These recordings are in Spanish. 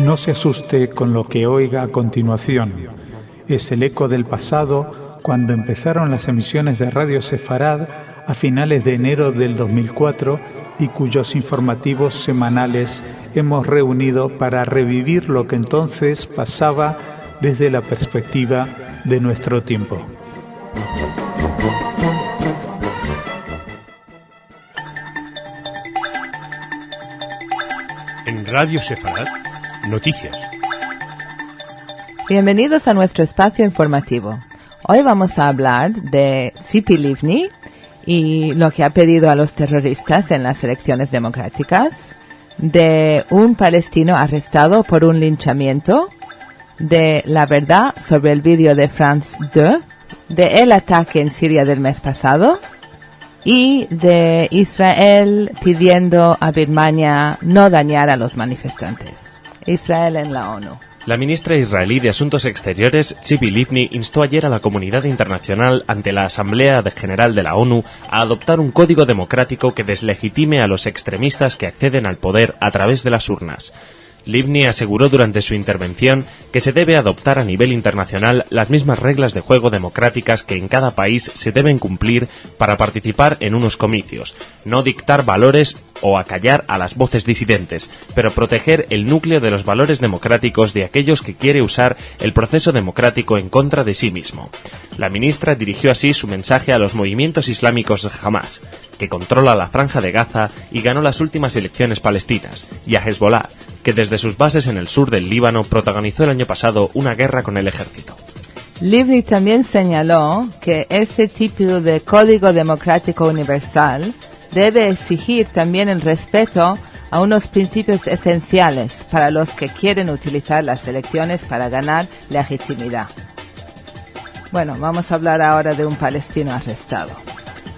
No se asuste con lo que oiga a continuación. Es el eco del pasado cuando empezaron las emisiones de Radio Sefarad a finales de enero del 2004 y cuyos informativos semanales hemos reunido para revivir lo que entonces pasaba desde la perspectiva de nuestro tiempo. En Radio Sefarad, noticias. Bienvenidos a nuestro espacio informativo. Hoy vamos a hablar de Tzipi Livni y lo que ha pedido a los terroristas en las elecciones democráticas, de un palestino arrestado por un linchamiento, de la verdad sobre el vídeo de France 2, de el ataque en Siria del mes pasado y de Israel pidiendo a Birmania no dañar a los manifestantes. Israel en la ONU. La ministra israelí de Asuntos Exteriores, Tzipi Livni, instó ayer a la comunidad internacional ante la Asamblea General de la ONU a adoptar un código democrático que deslegitime a los extremistas que acceden al poder a través de las urnas. Livni aseguró durante su intervención que se debe adoptar a nivel internacional las mismas reglas de juego democráticas que en cada país se deben cumplir para participar en unos comicios, no dictar valores o acallar a las voces disidentes, pero proteger el núcleo de los valores democráticos de aquellos que quiere usar el proceso democrático en contra de sí mismo. La ministra dirigió así su mensaje a los movimientos islámicos de Hamas, que controla la Franja de Gaza y ganó las últimas elecciones palestinas, y a Hezbollah, que desde sus bases en el sur del Líbano protagonizó el año pasado una guerra con el ejército. Livni también señaló que este tipo de código democrático universal debe exigir también el respeto a unos principios esenciales para los que quieren utilizar las elecciones para ganar legitimidad. Bueno, vamos a hablar ahora de un palestino arrestado.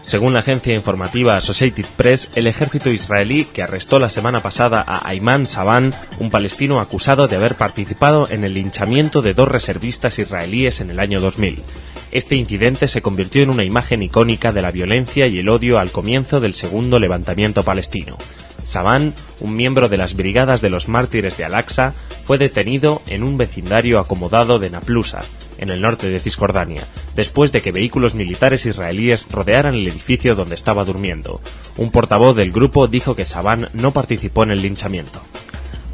Según la agencia informativa Associated Press, el ejército israelí, que arrestó la semana pasada a Ayman Saban, un palestino acusado de haber participado en el linchamiento de 2 reservistas israelíes en el año 2000. Este incidente se convirtió en una imagen icónica de la violencia y el odio al comienzo del segundo levantamiento palestino. Saban, un miembro de las Brigadas de los Mártires de Al-Aqsa, fue detenido en un vecindario acomodado de Naplusa, en el norte de Cisjordania, después de que vehículos militares israelíes rodearan el edificio donde estaba durmiendo. Un portavoz del grupo dijo que Saban no participó en el linchamiento.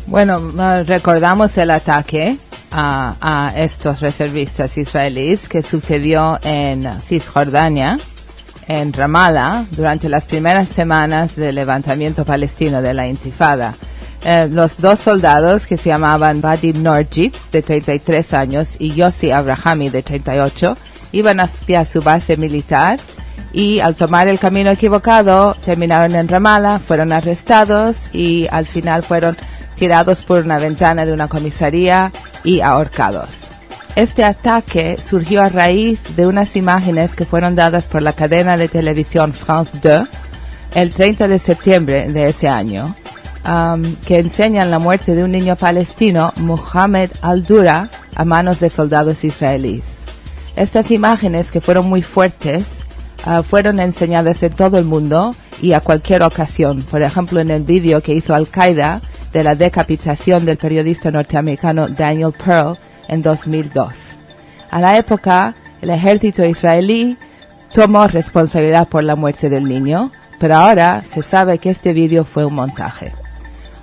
Bueno, recordamos el ataque a estos reservistas israelíes que sucedió en Cisjordania, en Ramallah, durante las primeras semanas del levantamiento palestino de la Intifada. Los 2 soldados, que se llamaban Vadim Norjitz, de 33 años, y Yossi Abrahami, de 38, iban hacia su base militar y al tomar el camino equivocado terminaron en Ramallah, fueron arrestados y al final fueron tirados por una ventana de una comisaría y ahorcados. Este ataque surgió a raíz de unas imágenes que fueron dadas por la cadena de televisión France 2 el 30 de septiembre de ese año, que enseñan la muerte de un niño palestino, Mohamed Al-Dura, a manos de soldados israelíes. Estas imágenes, que fueron muy fuertes, fueron enseñadas en todo el mundo y a cualquier ocasión. Por ejemplo, en el vídeo que hizo Al-Qaeda de la decapitación del periodista norteamericano Daniel Pearl en 2002. A la época, el ejército israelí tomó responsabilidad por la muerte del niño, pero ahora se sabe que este vídeo fue un montaje.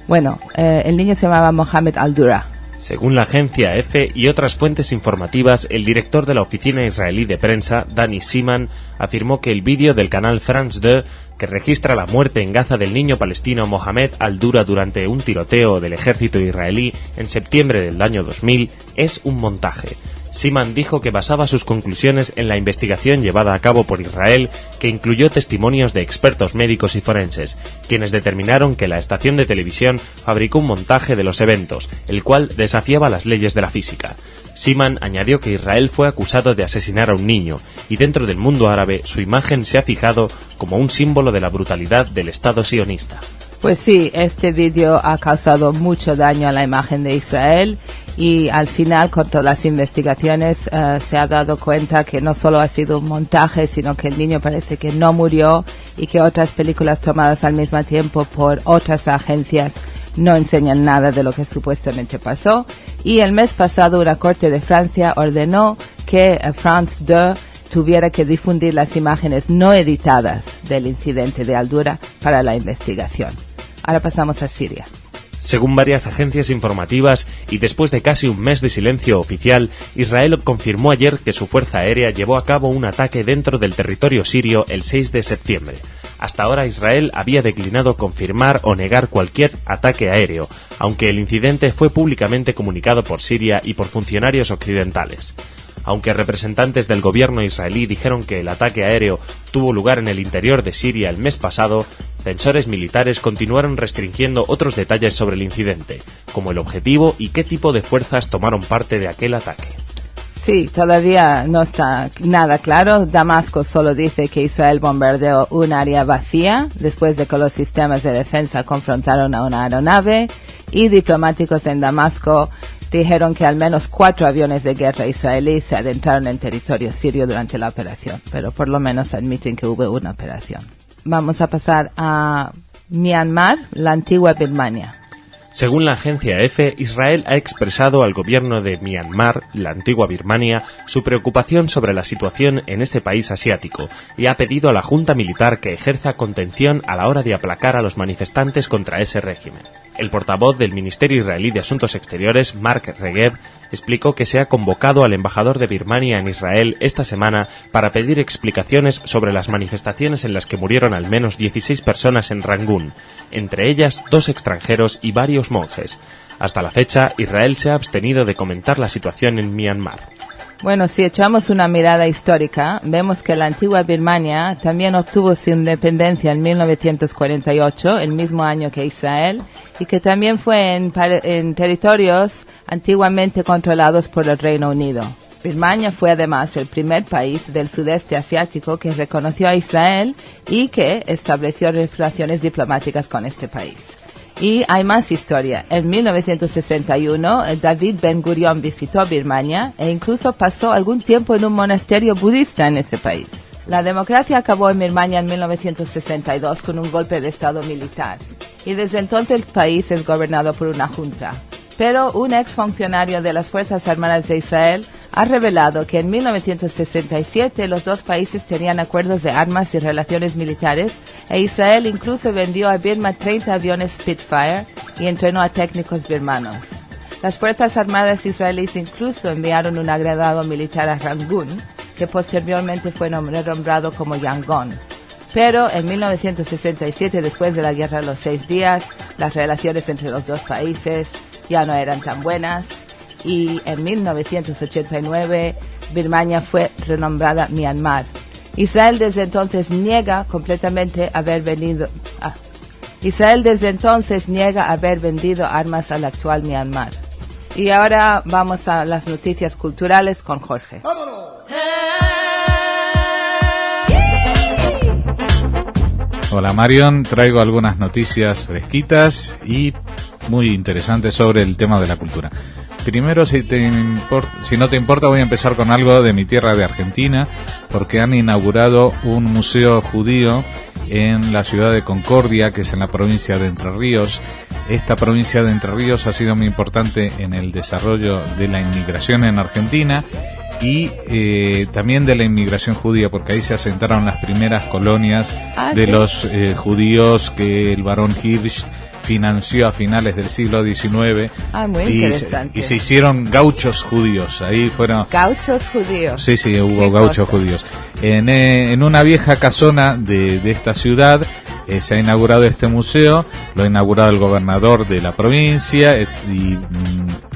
Bueno, el niño se llamaba Mohamed Al-Dura. Según la agencia EFE y otras fuentes informativas, el director de la oficina israelí de prensa, Dani Siman, afirmó que el vídeo del canal France 2, que registra la muerte en Gaza del niño palestino Mohamed Al-Dura durante un tiroteo del ejército israelí en septiembre del año 2000, es un montaje. Siman dijo que basaba sus conclusiones en la investigación llevada a cabo por Israel, que incluyó testimonios de expertos médicos y forenses, quienes determinaron que la estación de televisión fabricó un montaje de los eventos, el cual desafiaba las leyes de la física. Siman añadió que Israel fue acusado de asesinar a un niño, y dentro del mundo árabe su imagen se ha fijado como un símbolo de la brutalidad del Estado sionista. Pues sí, este vídeo ha causado mucho daño a la imagen de Israel y al final, con todas las investigaciones, se ha dado cuenta que no solo ha sido un montaje, sino que el niño parece que no murió y que otras películas tomadas al mismo tiempo por otras agencias no enseñan nada de lo que supuestamente pasó. Y el mes pasado una corte de Francia ordenó que France 2 tuviera que difundir las imágenes no editadas del incidente de Al-Dura para la investigación. Ahora pasamos a Siria. Según varias agencias informativas y después de casi un mes de silencio oficial, Israel confirmó ayer que su fuerza aérea llevó a cabo un ataque dentro del territorio sirio el 6 de septiembre. Hasta ahora Israel había declinado confirmar o negar cualquier ataque aéreo, aunque el incidente fue públicamente comunicado por Siria y por funcionarios occidentales. Aunque representantes del gobierno israelí dijeron que el ataque aéreo tuvo lugar en el interior de Siria el mes pasado, censores militares continuaron restringiendo otros detalles sobre el incidente, como el objetivo y qué tipo de fuerzas tomaron parte de aquel ataque. Sí, todavía no está nada claro. Damasco solo dice que Israel bombardeó un área vacía después de que los sistemas de defensa confrontaron a una aeronave, y diplomáticos en Damasco dijeron que al menos 4 aviones de guerra israelíes se adentraron en territorio sirio durante la operación, pero por lo menos admiten que hubo una operación. Vamos a pasar a Myanmar, la antigua Birmania. Según la agencia EFE, Israel ha expresado al gobierno de Myanmar, la antigua Birmania, su preocupación sobre la situación en este país asiático y ha pedido a la junta militar que ejerza contención a la hora de aplacar a los manifestantes contra ese régimen. El portavoz del Ministerio Israelí de Asuntos Exteriores, Mark Regev, explicó que se ha convocado al embajador de Birmania en Israel esta semana para pedir explicaciones sobre las manifestaciones en las que murieron al menos 16 personas en Rangún, entre ellas 2 extranjeros y varios monjes. Hasta la fecha, Israel se ha abstenido de comentar la situación en Myanmar. Bueno, si echamos una mirada histórica, vemos que la antigua Birmania también obtuvo su independencia en 1948, el mismo año que Israel, y que también fue en territorios antiguamente controlados por el Reino Unido. Birmania fue además el primer país del sudeste asiático que reconoció a Israel y que estableció relaciones diplomáticas con este país. Y hay más historia. En 1961, David Ben-Gurion visitó Birmania e incluso pasó algún tiempo en un monasterio budista en ese país. La democracia acabó en Birmania en 1962 con un golpe de estado militar. Y desde entonces el país es gobernado por una junta. Pero un exfuncionario de las Fuerzas Armadas de Israel ha revelado que en 1967 los dos países tenían acuerdos de armas y relaciones militares, e Israel incluso vendió a Birma 30 aviones Spitfire y entrenó a técnicos birmanos. Las Fuerzas Armadas israelíes incluso enviaron un agregado militar a Rangún, que posteriormente fue renombrado como Yangon. Pero en 1967, después de la Guerra de los 6 días, las relaciones entre los dos países ya no eran tan buenas, y en 1989 Birmania fue renombrada Myanmar. Israel desde entonces niega completamente haber vendido armas al actual Myanmar. Y ahora vamos a las noticias culturales con Jorge. ¡Vámonos! Hola Marion, traigo algunas noticias fresquitas y muy interesantes sobre el tema de la cultura. Primero, si no te importa, voy a empezar con algo de mi tierra de Argentina, porque han inaugurado un museo judío en la ciudad de Concordia, que es en la provincia de Entre Ríos. Esta provincia de Entre Ríos ha sido muy importante en el desarrollo de la inmigración en Argentina y también de la inmigración judía, porque ahí se asentaron las primeras colonias de los judíos que el barón Hirsch financió a finales del siglo XIX. Muy interesante. Y se hicieron gauchos judíos. Ahí fueron... ¿Gauchos judíos? Sí, hubo gauchos judíos. En una vieja casona de esta ciudad se ha inaugurado este museo. Lo ha inaugurado el gobernador de la provincia y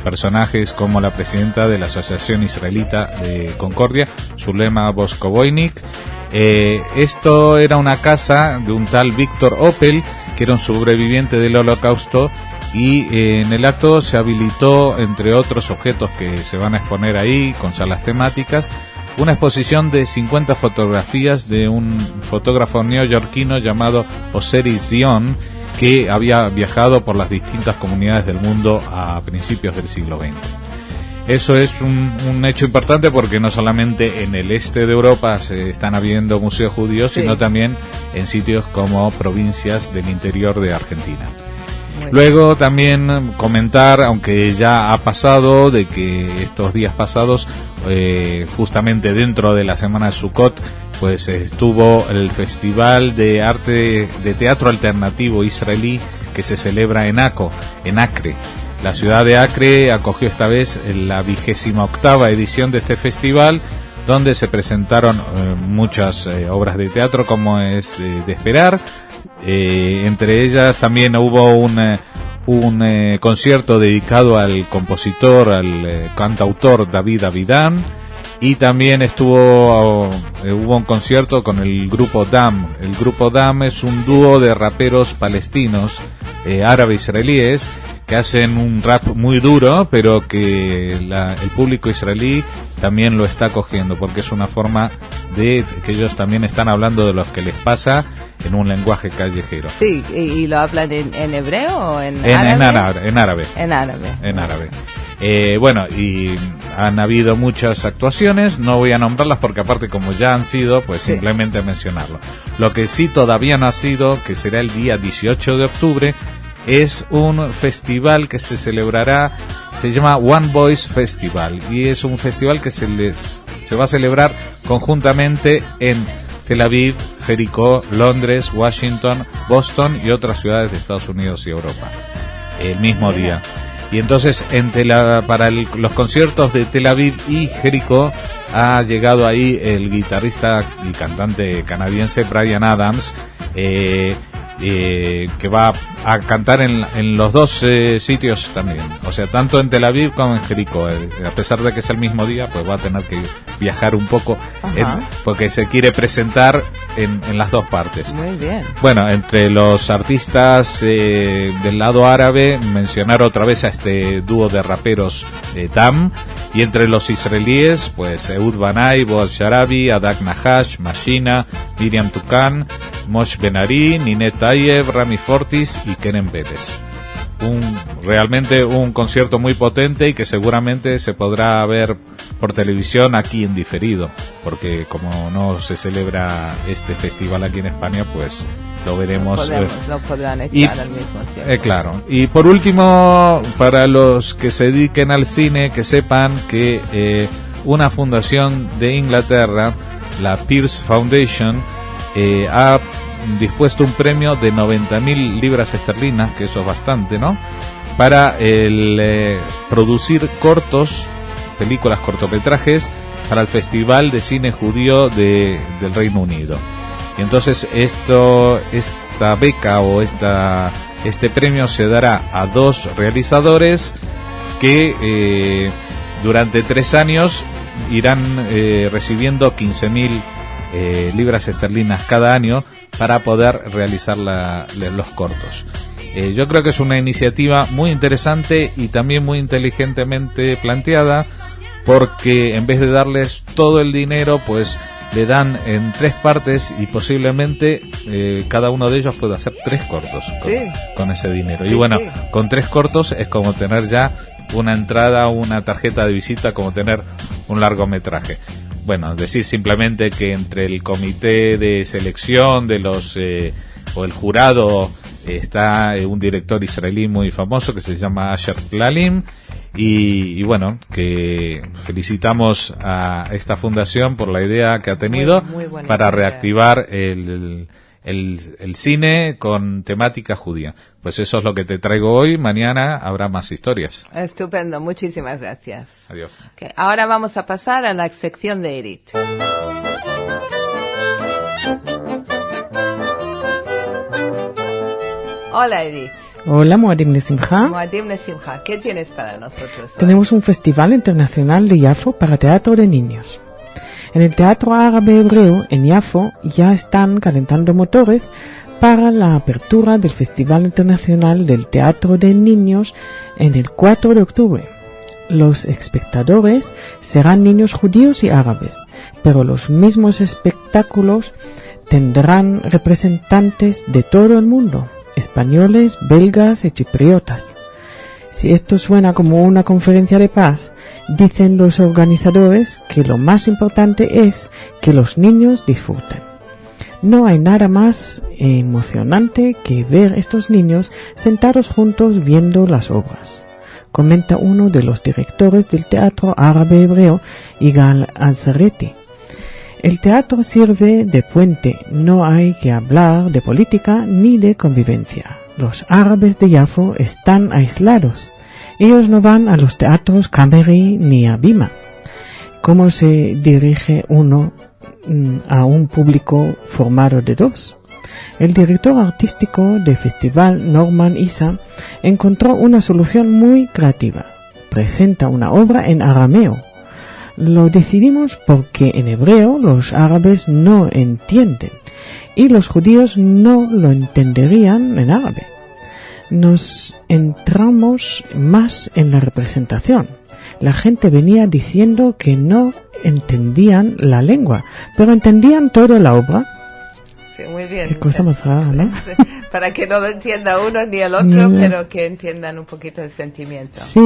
personajes como la presidenta de la Asociación Israelita de Concordia, Zulema Boskovoynik. Esto era una casa de un tal Víctor Opel, que era un sobreviviente del Holocausto, y en el acto se habilitó, entre otros objetos que se van a exponer ahí, con salas temáticas, una exposición de 50 fotografías de un fotógrafo neoyorquino llamado Osiris Zion, que había viajado por las distintas comunidades del mundo a principios del siglo XX. Eso es un hecho importante porque no solamente en el este de Europa se están habiendo museos judíos, sino también en sitios como provincias del interior de Argentina. Luego también comentar, aunque ya ha pasado, de que estos días pasados, justamente dentro de la semana de Sukkot, pues estuvo el Festival de Arte de Teatro Alternativo Israelí que se celebra en Acre. La ciudad de Acre acogió esta vez la 28ª edición de este festival, donde se presentaron muchas obras de teatro, como es de esperar. Entre ellas también hubo un concierto dedicado al compositor, al cantautor David Avidan, y también hubo un concierto con el grupo Dam. El grupo Dam es un dúo de raperos palestinos, árabe-israelíes, que hacen un rap muy duro, pero que el público israelí también lo está cogiendo, porque es una forma de que ellos también están hablando de lo que les pasa en un lenguaje callejero. Sí, ¿y lo hablan en hebreo o en árabe? En árabe. En árabe. Bueno, y han habido muchas actuaciones, no voy a nombrarlas porque aparte como ya han sido, pues sí, simplemente mencionarlo. Lo que sí todavía no ha sido, que será el día 18 de octubre, es un festival que se celebrará, se llama One Voice Festival, y es un festival que se va a celebrar conjuntamente en Tel Aviv, Jericó, Londres, Washington, Boston y otras ciudades de Estados Unidos y Europa el mismo día. Y entonces para los conciertos de Tel Aviv y Jericó ha llegado ahí el guitarrista y cantante canadiense Bryan Adams, que va a cantar en los dos sitios también, o sea, tanto en Tel Aviv como en Jericó. A pesar de que es el mismo día, pues va a tener que viajar un poco, porque se quiere presentar en las dos partes. Muy bien. Bueno, entre los artistas del lado árabe, mencionar otra vez a este dúo de raperos Tam, y entre los israelíes, pues Ehud Banai, Boaz Sharabi, Adak Nahash, Mashina, Miriam Tukan, Mosh Ben-Ari, Ninet Tayev, Rami Fortis y Keren Pérez. Realmente un concierto muy potente y que seguramente se podrá ver por televisión aquí en diferido, porque como no se celebra este festival aquí en España, pues lo veremos. Lo podrán echar al mismo tiempo. Claro. Y por último, para los que se dediquen al cine, que sepan que una fundación de Inglaterra, la Pierce Foundation, ha dispuesto un premio de 90.000 libras esterlinas, que eso es bastante, ¿no?, para producir películas cortometrajes para el Festival de Cine Judío del Reino Unido. Y entonces esta beca o este premio se dará a 2 realizadores que durante 3 años irán recibiendo 15.000 libras esterlinas cada año para poder realizar los cortos. Yo creo que es una iniciativa muy interesante y también muy inteligentemente planteada, porque en vez de darles todo el dinero, pues le dan en 3 partes y posiblemente cada uno de ellos pueda hacer 3 cortos con ese dinero. Y bueno, con 3 cortos es como tener ya una entrada, una tarjeta de visita, como tener un largometraje. Bueno, decir simplemente que entre el comité de selección de o el jurado está un director israelí muy famoso que se llama Asher Tlalim, y bueno, que felicitamos a esta fundación por la idea que ha tenido para reactivar el cine con temática judía. Pues eso es lo que te traigo hoy. Mañana habrá más historias. Estupendo, muchísimas gracias. Adiós. Okay, ahora vamos a pasar a la sección de Edith. Hola, Edith. Hola, Moadim Nesimcha. Moadim Nesimcha, ¿qué tienes para nosotros hoy? Tenemos un festival internacional de Yafo para teatro de niños. En el Teatro Árabe Hebreo, en Yafo, ya están calentando motores para la apertura del Festival Internacional del Teatro de Niños en el 4 de octubre. Los espectadores serán niños judíos y árabes, pero los mismos espectáculos tendrán representantes de todo el mundo, españoles, belgas y chipriotas. Si esto suena como una conferencia de paz, dicen los organizadores que lo más importante es que los niños disfruten. No hay nada más emocionante que ver estos niños sentados juntos viendo las obras, comenta uno de los directores del Teatro Árabe Hebreo, Igal Alzareti. El teatro sirve de puente, no hay que hablar de política ni de convivencia. Los árabes de Yafo están aislados. Ellos no van a los teatros Cameri ni a Bima. ¿Cómo se dirige uno a un público formado de dos? El director artístico del festival, Norman Issa, encontró una solución muy creativa. Presenta una obra en arameo. Lo decidimos porque en hebreo los árabes no entienden y los judíos no lo entenderían en árabe. Nos entramos más en la representación. La gente venía diciendo que no entendían la lengua, pero entendían toda la obra. Sí, muy bien. Qué cosa más rara, ¿no? Para que no lo entienda uno ni el otro, pero que entiendan un poquito el sentimiento. Sí,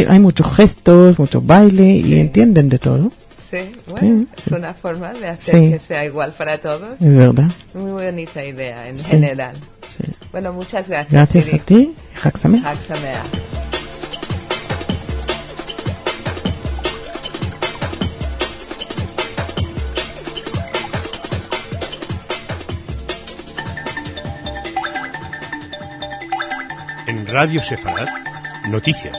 hay muchos gestos, mucho baile y entienden de todo. Sí, bueno, Sí. es una forma de hacer Sí. que sea igual para todos. Es verdad. Muy bonita idea en Sí. general. Sí. Bueno, muchas gracias. Gracias Siri. a ti, Chag Sameach. Chag Sameach. En Radio Sefarad, noticias.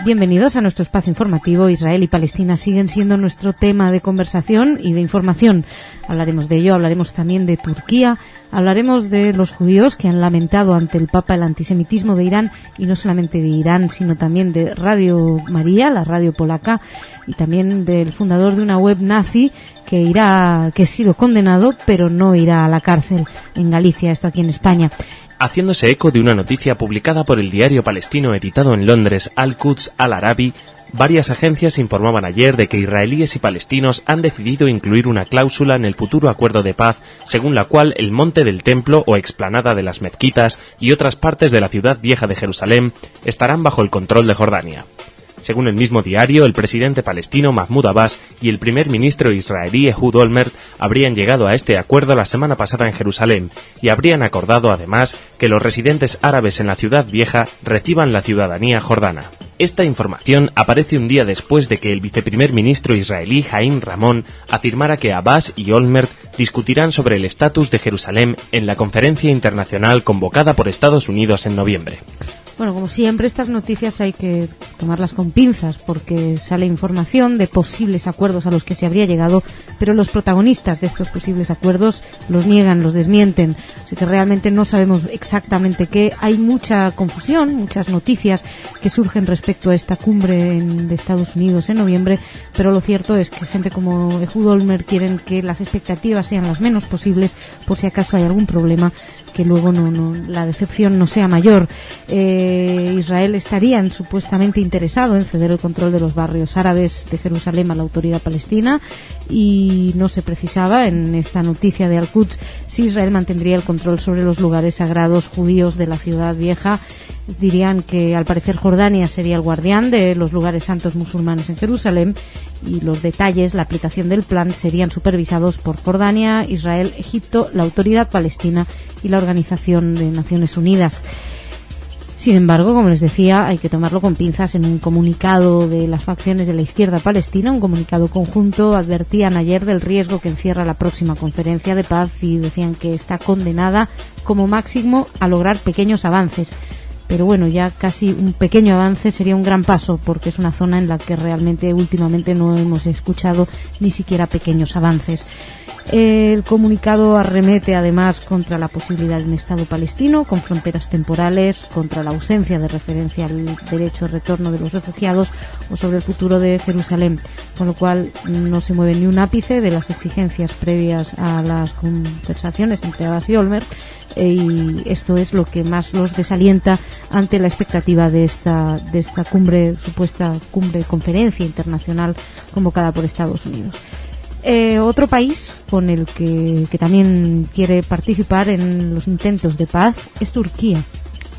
Bienvenidos a nuestro espacio informativo. Israel y Palestina siguen siendo nuestro tema de conversación y de información. Hablaremos de ello, hablaremos también de Turquía, hablaremos de los judíos que han lamentado ante el Papa el antisemitismo de Irán, y no solamente de Irán, sino también de Radio María, la radio polaca, y también del fundador de una web nazi que ha sido condenado, pero no irá a la cárcel en Galicia, esto aquí en España. Haciéndose eco de una noticia publicada por el diario palestino editado en Londres, Al-Quds Al-Arabi, varias agencias informaban ayer de que israelíes y palestinos han decidido incluir una cláusula en el futuro acuerdo de paz, según la cual el monte del templo o explanada de las mezquitas y otras partes de la ciudad vieja de Jerusalén estarán bajo el control de Jordania. Según el mismo diario, el presidente palestino Mahmoud Abbas y el primer ministro israelí Ehud Olmert habrían llegado a este acuerdo la semana pasada en Jerusalén y habrían acordado además que los residentes árabes en la ciudad vieja reciban la ciudadanía jordana. Esta información aparece un día después de que el viceprimer ministro israelí Haim Ramon afirmara que Abbas y Olmert discutirán sobre el estatus de Jerusalén en la conferencia internacional convocada por Estados Unidos en noviembre. Bueno, como siempre, estas noticias hay que tomarlas con pinzas porque sale información de posibles acuerdos a los que se habría llegado, pero los protagonistas de estos posibles acuerdos los niegan, los desmienten. Así que realmente no sabemos exactamente qué. Hay mucha confusión, muchas noticias que surgen respecto a esta cumbre de Estados Unidos en noviembre, pero lo cierto es que gente como Ehud Olmert quieren que las expectativas sean las menos posibles por si acaso hay algún problema, que luego la decepción no sea mayor. Israel estaría supuestamente interesado en ceder el control de los barrios árabes de Jerusalén a la autoridad palestina, y no se precisaba en esta noticia de Al-Quds si Israel mantendría el control sobre los lugares sagrados judíos de la ciudad vieja. Dirían que al parecer Jordania sería el guardián de los lugares santos musulmanes en Jerusalén, y los detalles, la aplicación del plan, serían supervisados por Jordania, Israel, Egipto, la autoridad palestina y la Organización de Naciones Unidas. Sin embargo, como les decía, hay que tomarlo con pinzas. En un comunicado de las facciones de la izquierda palestina, un comunicado conjunto, advertían ayer del riesgo que encierra la próxima conferencia de paz y decían que está condenada como máximo a lograr pequeños avances. Pero bueno, ya casi un pequeño avance sería un gran paso, porque es una zona en la que realmente últimamente no hemos escuchado ni siquiera pequeños avances. El comunicado arremete además contra la posibilidad de un Estado palestino con fronteras temporales, contra la ausencia de referencia al derecho de retorno de los refugiados o sobre el futuro de Jerusalén, con lo cual no se mueve ni un ápice de las exigencias previas a las conversaciones entre Abbas y Olmert, y esto es lo que más los desalienta ante la expectativa de esta supuesta conferencia internacional convocada por Estados Unidos. Otro país con el que también quiere participar en los intentos de paz es Turquía.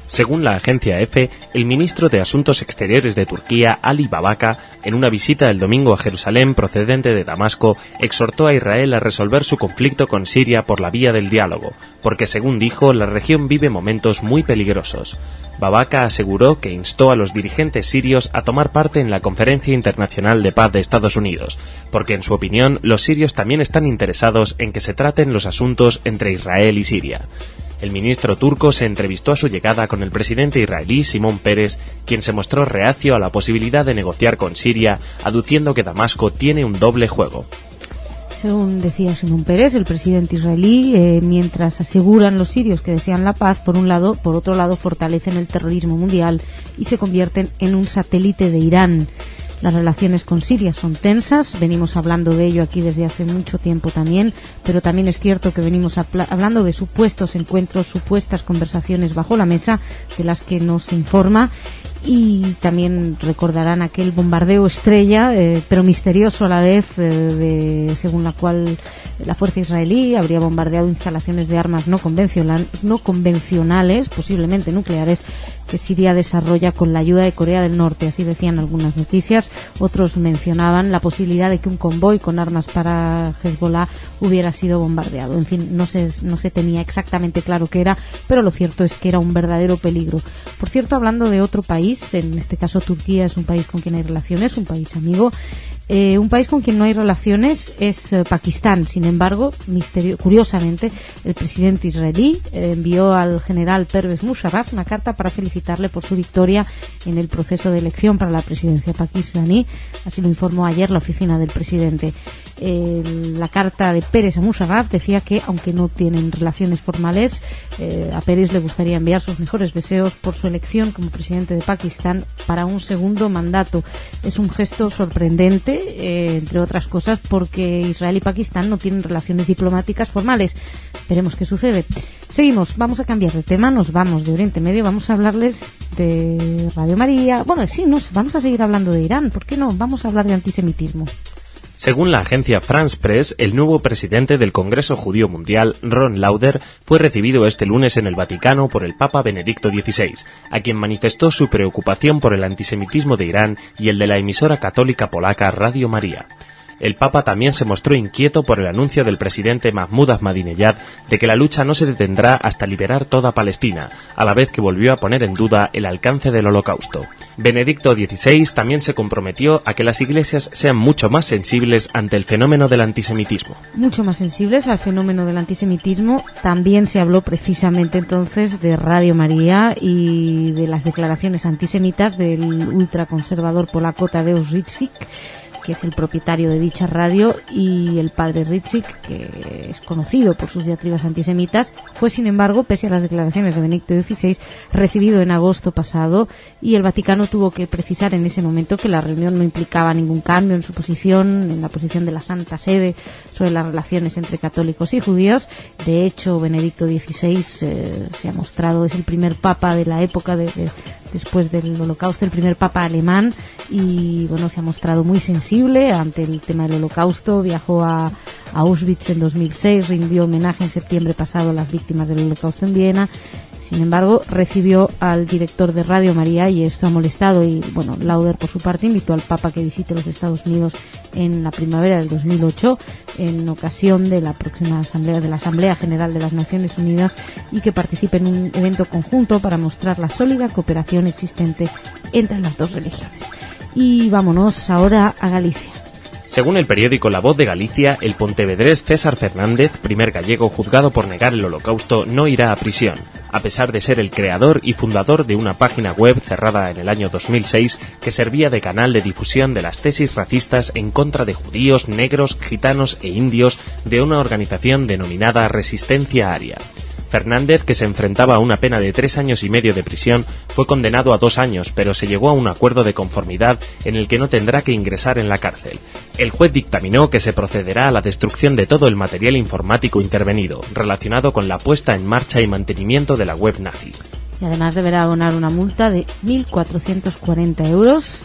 Según la agencia EFE, el ministro de Asuntos Exteriores de Turquía, Ali Babaka, en una visita el domingo a Jerusalén procedente de Damasco, exhortó a Israel a resolver su conflicto con Siria por la vía del diálogo, porque según dijo, la región vive momentos muy peligrosos. Babaka aseguró que instó a los dirigentes sirios a tomar parte en la Conferencia Internacional de Paz de Estados Unidos, porque en su opinión los sirios también están interesados en que se traten los asuntos entre Israel y Siria. El ministro turco se entrevistó a su llegada con el presidente israelí Simón Peres, quien se mostró reacio a la posibilidad de negociar con Siria, aduciendo que Damasco tiene un doble juego. Según decía Simón Peres, el presidente israelí, mientras aseguran los sirios que desean la paz, por otro lado fortalecen el terrorismo mundial y se convierten en un satélite de Irán. Las relaciones con Siria son tensas, venimos hablando de ello aquí desde hace mucho tiempo también, pero también es cierto que venimos hablando de supuestos encuentros, supuestas conversaciones bajo la mesa de las que nos informa. Y también recordarán aquel bombardeo estrella, pero misterioso a la vez, según la cual la fuerza israelí habría bombardeado instalaciones de armas no convencionales, posiblemente nucleares, que Siria desarrolla con la ayuda de Corea del Norte. Así decían algunas noticias. Otros mencionaban la posibilidad de que un convoy con armas para Hezbollah hubiera sido bombardeado. En fin, no se tenía exactamente claro qué era, pero lo cierto es que era un verdadero peligro. Por cierto, hablando de otro país, en este caso Turquía es un país con quien hay relaciones, un país amigo. Un país con quien no hay relaciones es Pakistán. Sin embargo, curiosamente, el presidente israelí envió al general Pervez Musharraf una carta para felicitarle por su victoria en el proceso de elección para la presidencia pakistaní. Así lo informó ayer la oficina del presidente. La carta de Pérez a Musharraf decía que, aunque no tienen relaciones formales, a Pérez le gustaría enviar sus mejores deseos por su elección como presidente de Pakistán para un segundo mandato. Es un gesto sorprendente, entre otras cosas, porque Israel y Pakistán no tienen relaciones diplomáticas formales. Veremos qué sucede. Seguimos, vamos a cambiar de tema, nos vamos de Oriente Medio, vamos a hablarles de Radio María. Bueno, sí, vamos a seguir hablando de Irán, ¿por qué no? Vamos a hablar de antisemitismo. Según la agencia France Press, el nuevo presidente del Congreso Judío Mundial, Ron Lauder, fue recibido este lunes en el Vaticano por el Papa Benedicto XVI, a quien manifestó su preocupación por el antisemitismo de Irán y el de la emisora católica polaca Radio María. El Papa también se mostró inquieto por el anuncio del presidente Mahmoud Ahmadinejad de que la lucha no se detendrá hasta liberar toda Palestina, a la vez que volvió a poner en duda el alcance del Holocausto. Benedicto XVI también se comprometió a que las iglesias sean mucho más sensibles ante el fenómeno del antisemitismo. Mucho más sensibles al fenómeno del antisemitismo. También se habló precisamente entonces de Radio María y de las declaraciones antisemitas del ultraconservador polaco Tadeusz Rydzyk, que es el propietario de dicha radio, y el padre Rydzyk, que es conocido por sus diatribas antisemitas, fue, sin embargo, pese a las declaraciones de Benedicto XVI, recibido en agosto pasado, y el Vaticano tuvo que precisar en ese momento que la reunión no implicaba ningún cambio en su posición, en la posición de la Santa Sede sobre las relaciones entre católicos y judíos. De hecho, Benedicto XVI se ha mostrado, es el primer papa de la época después del Holocausto, el primer papa alemán, y bueno, se ha mostrado muy sensible ante el tema del Holocausto. Viajó a Auschwitz en 2006, rindió homenaje en septiembre pasado a las víctimas del Holocausto en Viena. Sin embargo, recibió al director de Radio María y esto ha molestado, y bueno, Lauder por su parte invitó al Papa que visite los Estados Unidos en la primavera del 2008 en ocasión de la próxima Asamblea General de las Naciones Unidas, y que participe en un evento conjunto para mostrar la sólida cooperación existente entre las dos religiones. Y vámonos ahora a Galicia. Según el periódico La Voz de Galicia, el pontevedrés César Fernández, primer gallego juzgado por negar el Holocausto, no irá a prisión, a pesar de ser el creador y fundador de una página web cerrada en el año 2006 que servía de canal de difusión de las tesis racistas en contra de judíos, negros, gitanos e indios de una organización denominada Resistencia Aria. Fernández, que se enfrentaba a una pena de 3 años y medio de prisión, fue condenado a 2 años, pero se llegó a un acuerdo de conformidad en el que no tendrá que ingresar en la cárcel. El juez dictaminó que se procederá a la destrucción de todo el material informático intervenido, relacionado con la puesta en marcha y mantenimiento de la web nazi. Y además deberá abonar una multa de 1.440 euros,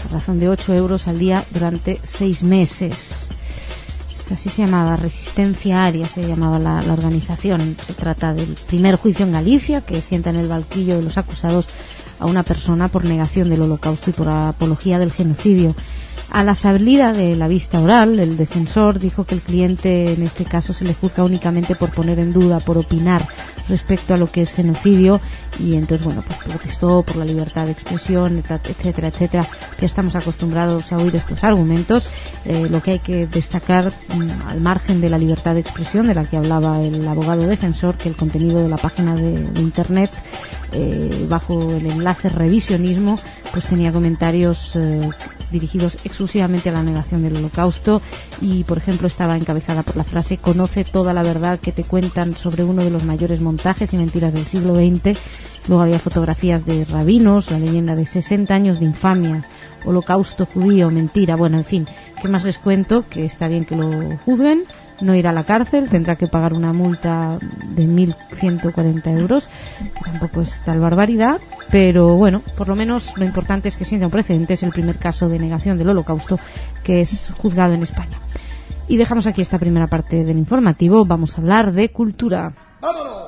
a razón de 8 euros al día durante 6 meses. así se llamaba, Resistencia Aria se llamaba la organización. Se trata del primer juicio en Galicia que sienta en el banquillo de los acusados a una persona por negación del Holocausto y por apología del genocidio. A la salida de la vista oral, el defensor dijo que el cliente en este caso se le juzga únicamente por poner en duda, por opinar respecto a lo que es genocidio, y entonces pues protestó por la libertad de expresión, etcétera, etcétera. Ya estamos acostumbrados a oír estos argumentos. Lo que hay que destacar, al margen de la libertad de expresión de la que hablaba el abogado defensor, que el contenido de la página de internet bajo el enlace revisionismo pues tenía comentarios dirigidos exclusivamente a la negación del Holocausto, y por ejemplo estaba encabezada por la frase: conoce toda la verdad que te cuentan sobre uno de los mayores montajes y mentiras del siglo XX. Luego había fotografías de rabinos, la leyenda de 60 años de infamia, Holocausto judío, mentira. Bueno, en fin, ¿qué más les cuento? Que está bien que lo juzguen, no irá a la cárcel, tendrá que pagar una multa de 1.140 euros, que tampoco es tal barbaridad, pero bueno, por lo menos lo importante es que sienta un precedente. Es el primer caso de negación del Holocausto que es juzgado en España. Y dejamos aquí esta primera parte del informativo. Vamos a hablar de cultura. ¡Vámonos!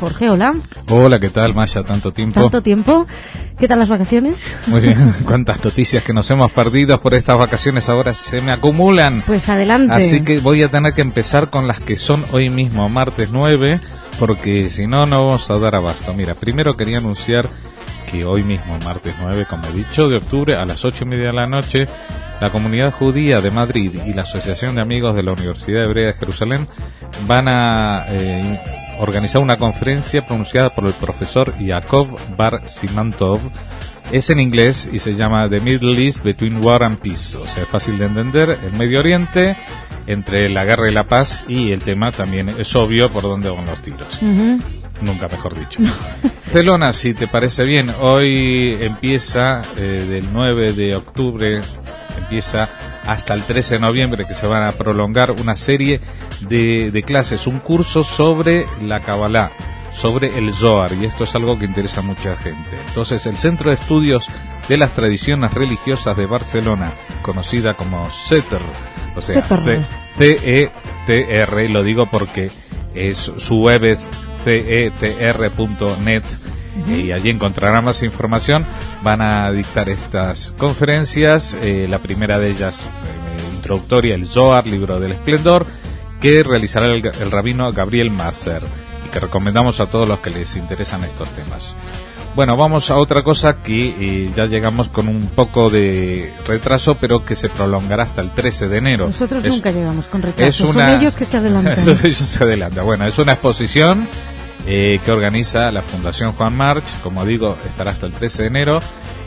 Jorge, hola. Hola, ¿qué tal, Masha? ¿Tanto tiempo? ¿Tanto tiempo? ¿Qué tal las vacaciones? Muy bien, cuántas noticias que nos hemos perdido por estas vacaciones, ahora se me acumulan. Pues adelante. Así que voy a tener que empezar con las que son hoy mismo, martes 9, porque si no, no vamos a dar abasto. Mira, primero quería anunciar que hoy mismo, martes 9, como he dicho, de octubre, a las 8:30 de la noche, la Comunidad Judía de Madrid y la Asociación de Amigos de la Universidad Hebrea de Jerusalén van a organizar una conferencia pronunciada por el profesor Yaakov Bar Siman Tov. Es en inglés y se llama The Middle East Between War and Peace, o sea, fácil de entender, el Medio Oriente entre la guerra y la paz, y el tema también es obvio por dónde van los tiros. Nunca mejor dicho. Barcelona, si te parece bien, hoy empieza del 9 de octubre, empieza hasta el 13 de noviembre, que se van a prolongar una serie de clases, un curso sobre la Kabbalah, sobre el Zohar, y esto es algo que interesa a mucha gente. Entonces, el Centro de Estudios de las Tradiciones Religiosas de Barcelona, conocida como CETR, o sea, CETR, lo digo porque su web es cetr.net, y allí encontrarán más información. Van a dictar estas conferencias, la primera de ellas introductoria, el Zohar, libro del esplendor, que realizará el rabino Gabriel Mazer, y que recomendamos a todos los que les interesan estos temas. Bueno, vamos a otra cosa que ya llegamos con un poco de retraso, pero que se prolongará hasta el 13 de enero. Nosotros nunca llegamos con retraso, son ellos que se adelantan. Ellos se adelantan. Bueno, es una exposición que organiza la Fundación Juan March, como digo, estará hasta el 13 de enero,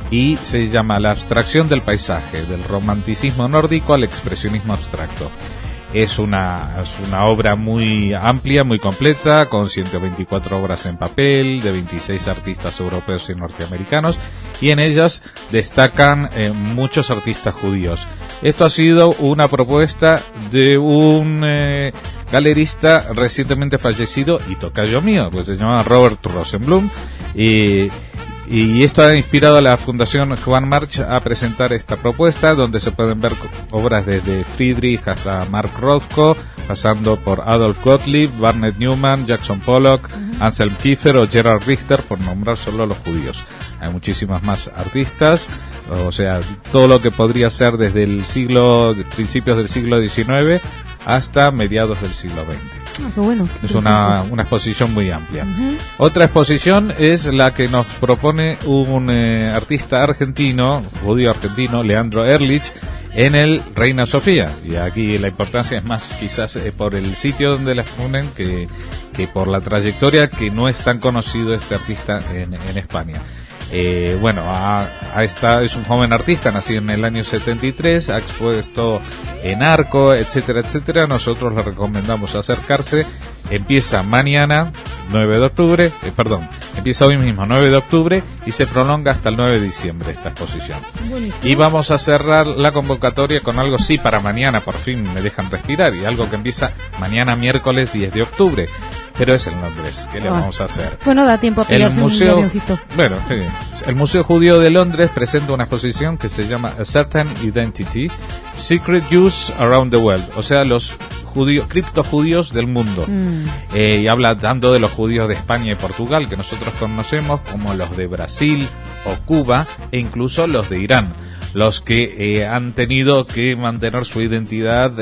y se llama La abstracción del paisaje, del romanticismo nórdico al expresionismo abstracto. Es una obra muy amplia, muy completa, con 124 obras en papel, de 26 artistas europeos y norteamericanos, y en ellas destacan muchos artistas judíos. Esto ha sido una propuesta de un galerista recientemente fallecido y tocayo mío, pues se llama Robert Rosenblum, y esto ha inspirado a la Fundación Juan March a presentar esta propuesta, donde se pueden ver obras desde Friedrich hasta Mark Rothko, pasando por Adolf Gottlieb, Barnett Newman, Jackson Pollock, Anselm Kiefer o Gerhard Richter, por nombrar solo los judíos. Hay muchísimas más artistas, o sea, todo lo que podría ser desde el principios del siglo XIX hasta mediados del siglo XX. Qué bueno. Es una exposición muy amplia. Otra exposición es la que nos propone un artista argentino, judío argentino, Leandro Ehrlich, en el Reina Sofía. Y aquí la importancia es más quizás por el sitio donde la exponen que por la trayectoria, que no es tan conocido este artista en España. Bueno, es un joven artista, nacido en el año 73, ha expuesto en Arco, etcétera, etcétera. Nosotros le recomendamos acercarse. Empieza mañana, 9 de octubre, empieza hoy mismo, 9 de octubre, y se prolonga hasta el 9 de diciembre esta exposición. Buenísimo. Y vamos a cerrar la convocatoria con algo, sí, para mañana, por fin me dejan respirar, y algo que empieza mañana, miércoles 10 de octubre. pero es en Londres. ¿Qué le vamos a hacer? Bueno, da tiempo a pillarse un avioncito. Bueno, el Museo Judío de Londres presenta una exposición que se llama A Certain Identity, Secret Jews Around the World, o sea, los criptojudíos del mundo. Y habla tanto de los judíos de España y Portugal, que nosotros conocemos, como los de Brasil o Cuba, e incluso los de Irán, los que han tenido que mantener su identidad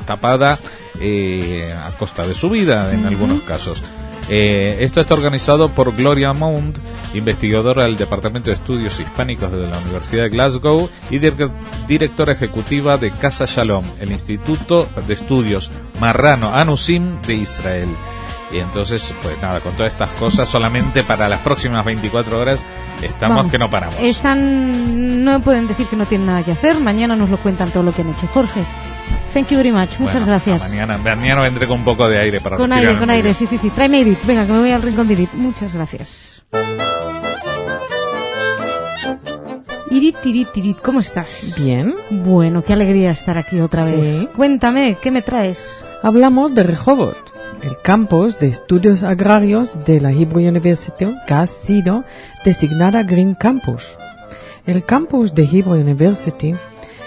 tapada a costa de su vida en algunos casos. Esto está organizado por Gloria Mount, investigadora del Departamento de Estudios Hispánicos de la Universidad de Glasgow y directora ejecutiva de Casa Shalom, el Instituto de Estudios Marrano Anusim de Israel. Y entonces, pues nada, con todas estas cosas, solamente para las próximas 24 horas estamos que no paramos. No pueden decir que no tienen nada que hacer. Mañana nos lo cuentan todo lo que han hecho. Jorge, thank you very much. Muchas gracias. Mañana vendré con un poco de aire para Con aire, sí. Tráeme Edith. Venga, que me voy al rincón de Edith. Muchas gracias. Irit, ¿cómo estás? Bien. Bueno, qué alegría estar aquí otra vez. Cuéntame, ¿qué me traes? Hablamos de Rehovot, el campus de estudios agrarios de la Hebrew University, que ha sido designada Green Campus. El campus de Hebrew University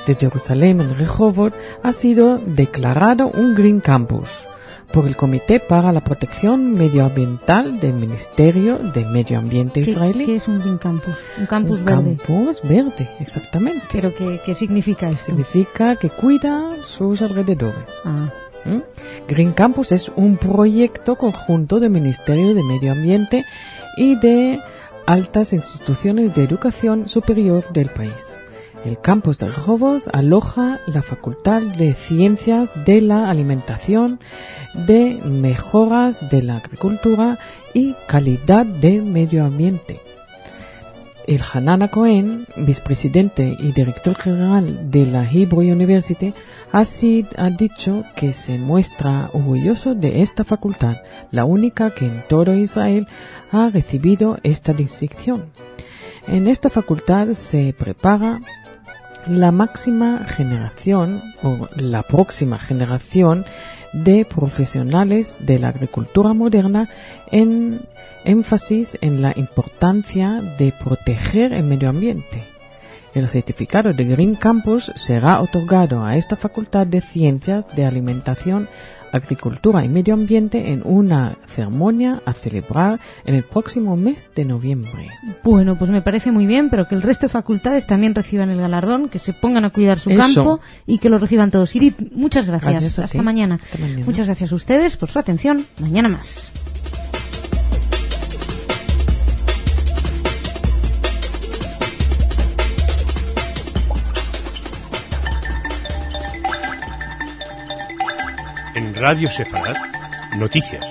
de Jerusalén en Rehovot ha sido declarado un Green Campus por el Comité para la Protección Medioambiental del Ministerio de Medio Ambiente israelí. ¿Qué es un Green Campus? Un campus verde. Un campus verde, exactamente. ¿Pero qué significa esto? Significa que cuida sus alrededores. Ah. Green Campus es un proyecto conjunto del Ministerio de Medio Ambiente y de altas instituciones de educación superior del país. El campus de Rehovot aloja la Facultad de Ciencias de la Alimentación, de Mejoras de la Agricultura y Calidad del Medio Ambiente. El Hanan Cohen, vicepresidente y director general de la Hebrew University, ha dicho que se muestra orgulloso de esta facultad, la única que en todo Israel ha recibido esta distinción. En esta facultad se prepara la máxima generación o la próxima generación de profesionales de la agricultura moderna, en énfasis en la importancia de proteger el medio ambiente. El certificado de Green Campus será otorgado a esta Facultad de Ciencias de Alimentación, Agricultura y Medio Ambiente en una ceremonia a celebrar en el próximo mes de noviembre. Bueno, pues me parece muy bien, pero que el resto de facultades también reciban el galardón, que se pongan a cuidar su campo y que lo reciban todos. Irit, muchas gracias. Hasta mañana. Muchas gracias a ustedes por su atención. Mañana más. En Radio Sefarad, noticias.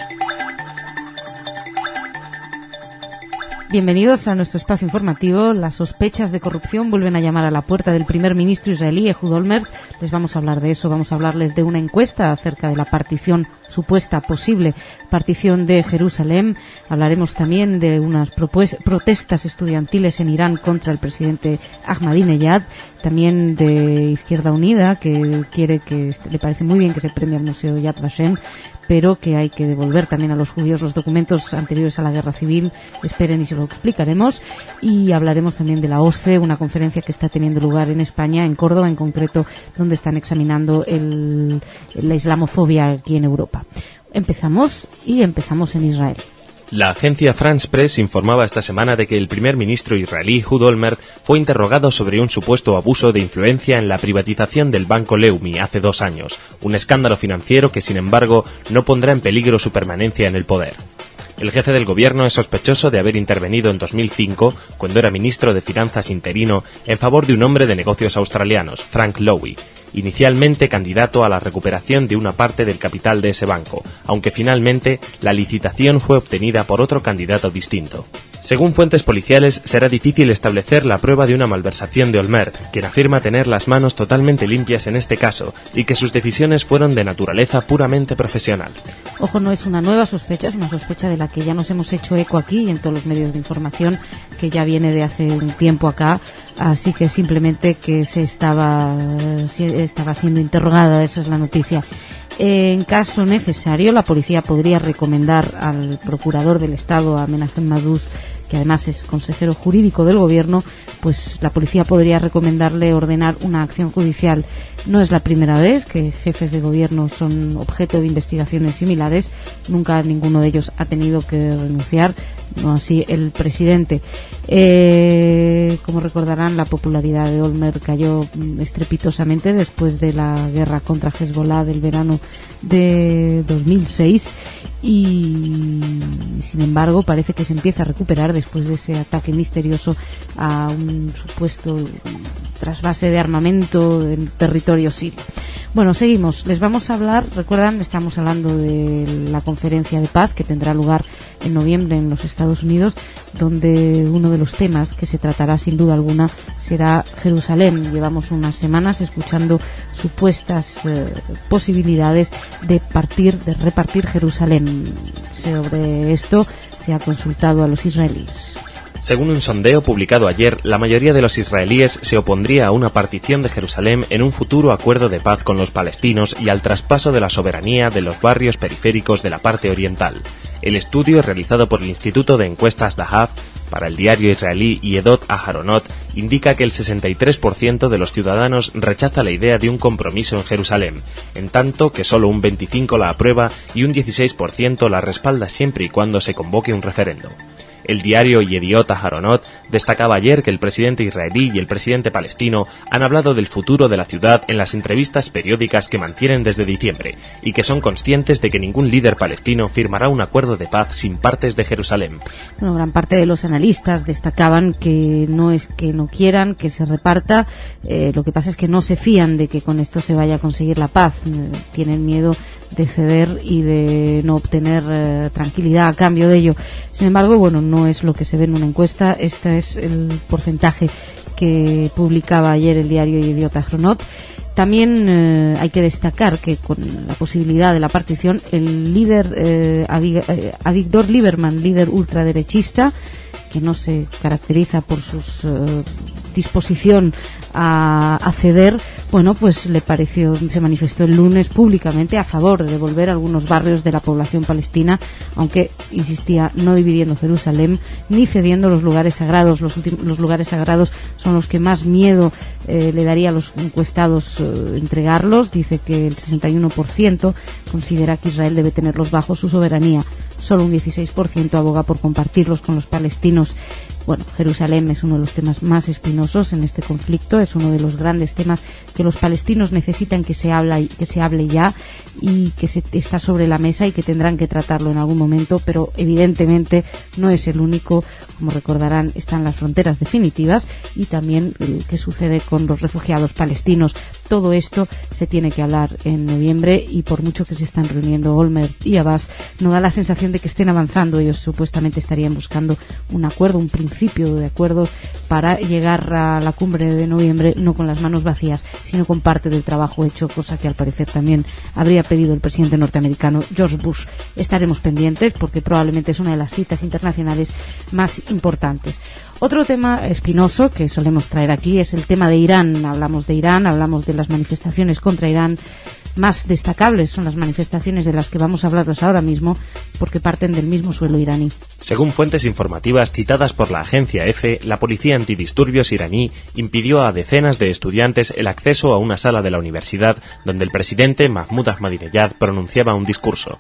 Bienvenidos a nuestro espacio informativo. Las sospechas de corrupción vuelven a llamar a la puerta del primer ministro israelí, Ehud Olmert. Les vamos a hablar de eso. Vamos a hablarles de una encuesta acerca de la partición, supuesta posible partición de Jerusalén. Hablaremos también de unas protestas estudiantiles en Irán contra el presidente Ahmadinejad. También de Izquierda Unida, que le parece muy bien que se premie al Museo Yad Vashem, pero que hay que devolver también a los judíos los documentos anteriores a la guerra civil. Esperen y se lo explicaremos. Y hablaremos también de la OSCE, una conferencia que está teniendo lugar en España, en Córdoba en concreto, donde están examinando la islamofobia aquí en Europa. Empezamos en Israel. La agencia France Press informaba esta semana de que el primer ministro israelí Ehud Olmert fue interrogado sobre un supuesto abuso de influencia en la privatización del banco Leumi hace 2 años, un escándalo financiero que, sin embargo, no pondrá en peligro su permanencia en el poder. El jefe del gobierno es sospechoso de haber intervenido en 2005, cuando era ministro de Finanzas interino, en favor de un hombre de negocios australianos, Frank Lowy, inicialmente candidato a la recuperación de una parte del capital de ese banco, aunque finalmente la licitación fue obtenida por otro candidato distinto. Según fuentes policiales, será difícil establecer la prueba de una malversación de Olmert, quien afirma tener las manos totalmente limpias en este caso y que sus decisiones fueron de naturaleza puramente profesional. Ojo, no es una nueva sospecha, es una sospecha de la que ya nos hemos hecho eco aquí y en todos los medios de información, que ya viene de hace un tiempo acá, así que simplemente que se estaba siendo interrogada, esa es la noticia. En caso necesario, la policía podría recomendar al procurador del Estado, a Menachem Maduz, que además es consejero jurídico del gobierno, pues la policía podría recomendarle ordenar una acción judicial. No es la primera vez que jefes de gobierno son objeto de investigaciones similares. Nunca ninguno de ellos ha tenido que renunciar, no así el presidente. Como recordarán, la popularidad de Olmert cayó estrepitosamente después de la guerra contra Hezbollah del verano de 2006 y, sin embargo, parece que se empieza a recuperar después de ese ataque misterioso a un supuesto trasvase de armamento en territorio sirio. Bueno, seguimos. Les vamos a hablar, recuerdan, estamos hablando de la conferencia de paz que tendrá lugar en noviembre en los Estados Unidos, donde uno de los temas que se tratará sin duda alguna será Jerusalén. Llevamos unas semanas escuchando supuestas posibilidades de repartir Jerusalén. Sobre esto se ha consultado a los israelíes. Según un sondeo publicado ayer, la mayoría de los israelíes se opondría a una partición de Jerusalén en un futuro acuerdo de paz con los palestinos y al traspaso de la soberanía de los barrios periféricos de la parte oriental. El estudio, realizado por el Instituto de Encuestas Dahav para el diario israelí Yedot Aharonot, indica que el 63% de los ciudadanos rechaza la idea de un compromiso en Jerusalén, en tanto que solo un 25% la aprueba y un 16% la respalda siempre y cuando se convoque un referendo. El diario Yediot Aharonot destacaba ayer que el presidente israelí y el presidente palestino han hablado del futuro de la ciudad en las entrevistas periódicas que mantienen desde diciembre y que son conscientes de que ningún líder palestino firmará un acuerdo de paz sin partes de Jerusalén. Bueno, gran parte de los analistas destacaban que no es que no quieran que se reparta, lo que pasa es que no se fían de que con esto se vaya a conseguir la paz, tienen miedo de ceder y de no obtener tranquilidad a cambio de ello. Sin embargo, bueno, no es lo que se ve en una encuesta. Este es el porcentaje que publicaba ayer el diario Yediot Aharonot. También hay que destacar que con la posibilidad de la partición, el líder Avigdor Lieberman, líder ultraderechista, que no se caracteriza por su disposición a ceder, bueno, pues se manifestó el lunes públicamente a favor de devolver algunos barrios de la población palestina, aunque insistía no dividiendo Jerusalén ni cediendo los lugares sagrados. Los lugares sagrados son los que más miedo le daría a los encuestados entregarlos. Dice que el 61% considera que Israel debe tenerlos bajo su soberanía. Solo un 16% aboga por compartirlos con los palestinos. Bueno, Jerusalén es uno de los temas más espinosos en este conflicto, es uno de los grandes temas que los palestinos necesitan que se hable ya y que está sobre la mesa y que tendrán que tratarlo en algún momento, pero evidentemente no es el único. Como recordarán, están las fronteras definitivas y también qué sucede con los refugiados palestinos. Todo esto se tiene que hablar en noviembre y por mucho que se están reuniendo Olmert y Abbas, no da la sensación de que estén avanzando. Ellos supuestamente estarían buscando un acuerdo, un principio de acuerdo para llegar a la cumbre de noviembre no con las manos vacías, sino con parte del trabajo hecho, cosa que al parecer también habría pedido el presidente norteamericano George Bush. Estaremos pendientes porque probablemente es una de las citas internacionales más importantes. Otro tema espinoso que solemos traer aquí es el tema de Irán. Hablamos de Irán, hablamos de las manifestaciones contra Irán. Más destacables son las manifestaciones de las que vamos a hablarles ahora mismo, porque parten del mismo suelo iraní. Según fuentes informativas citadas por la agencia EFE, la policía antidisturbios iraní impidió a decenas de estudiantes el acceso a una sala de la universidad donde el presidente Mahmoud Ahmadinejad pronunciaba un discurso.